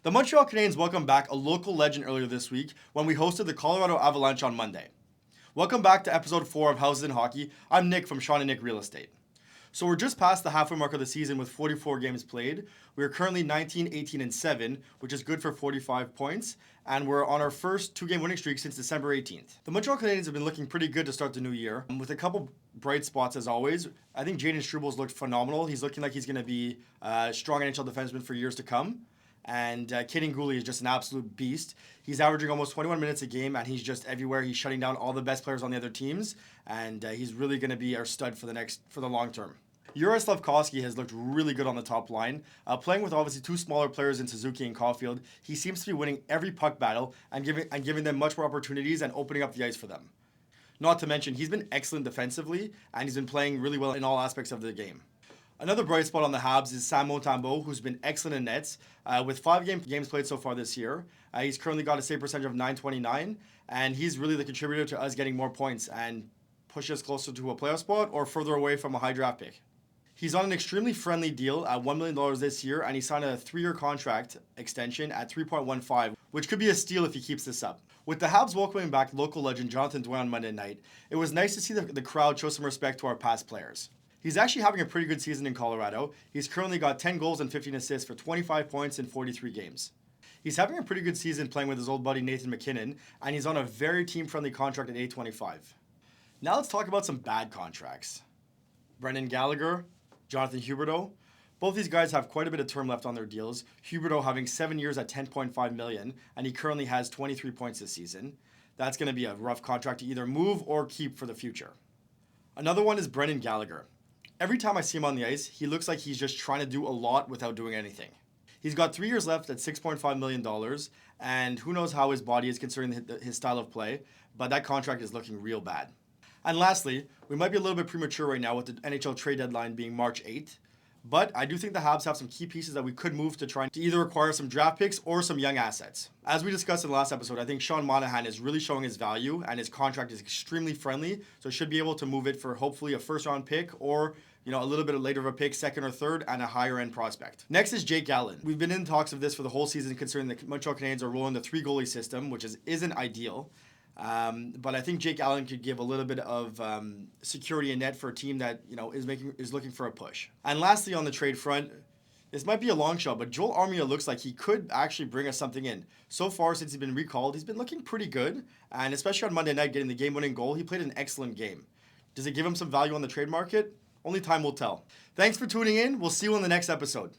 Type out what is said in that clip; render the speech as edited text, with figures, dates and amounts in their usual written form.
The Montreal Canadiens welcomed back a local legend earlier this week when we hosted the Colorado Avalanche on Monday. Welcome back to episode 4 of Houses in Hockey. I'm Nick from Sean and Nick Real Estate. So we're just past the halfway mark of the season with 44 games played. We are currently 19, 18, and 7, which is good for 45 points, and we're on our first 2-game winning streak since December 18th. The Montreal Canadiens have been looking pretty good to start the new year, with a couple bright spots as always. I think Jaden Strubl's looked phenomenal. He's looking like he's going to be a strong NHL defenseman for years to come. And Kaden Goalies is just an absolute beast. He's averaging almost 21 minutes a game, and he's just everywhere. He's shutting down all the best players on the other teams, and he's really going to be our stud for the long term. Juraj Slafkovsky has looked really good on the top line. Playing with obviously two smaller players in Suzuki and Caulfield, he seems to be winning every puck battle and giving them much more opportunities and opening up the ice for them. Not to mention, he's been excellent defensively, and he's been playing really well in all aspects of the game. Another bright spot on the Habs is Sam Montembeault, who's been excellent in nets. With 5 games played so far this year, he's currently got a save percentage of .929, and he's really the contributor to us getting more points and push us closer to a playoff spot or further away from a high draft pick. He's on an extremely friendly deal at $1 million this year, and he signed a 3-year contract extension at $3.15, which could be a steal if he keeps this up. With the Habs welcoming back local legend Jonathan Drouin on Monday night, it was nice to see the crowd show some respect to our past players. He's actually having a pretty good season in Colorado. He's currently got 10 goals and 15 assists for 25 points in 43 games. He's having a pretty good season playing with his old buddy Nathan MacKinnon, and he's on a very team-friendly contract at $8.25. Now let's talk about some bad contracts. Brendan Gallagher, Jonathan Huberdeau. Both these guys have quite a bit of term left on their deals. Huberdeau having 7 years at $10.5 million, and he currently has 23 points this season. That's going to be a rough contract to either move or keep for the future. Another one is Brendan Gallagher. Every time I see him on the ice, he looks like he's just trying to do a lot without doing anything. He's got 3 years left at $6.5 million, and who knows how his body is considering his style of play, but that contract is looking real bad. And lastly, we might be a little bit premature right now with the NHL trade deadline being March 8th, but I do think the Habs have some key pieces that we could move to try to either acquire some draft picks or some young assets. As we discussed in the last episode, I think Sean Monahan is really showing his value, and his contract is extremely friendly, so should be able to move it for hopefully a first-round pick or a little bit later of a pick, second or third, and a higher-end prospect. Next is Jake Allen. We've been in talks of this for the whole season, considering the Montreal Canadiens are rolling the 3-goalie system, which isn't ideal. But I think Jake Allen could give a little bit of security in net for a team that is looking for a push. And lastly, on the trade front, this might be a long shot, but Joel Armia looks like he could actually bring us something in. So far, since he's been recalled, he's been looking pretty good, and especially on Monday night, getting the game-winning goal, he played an excellent game. Does it give him some value on the trade market? Only time will tell. Thanks for tuning in. We'll see you in the next episode.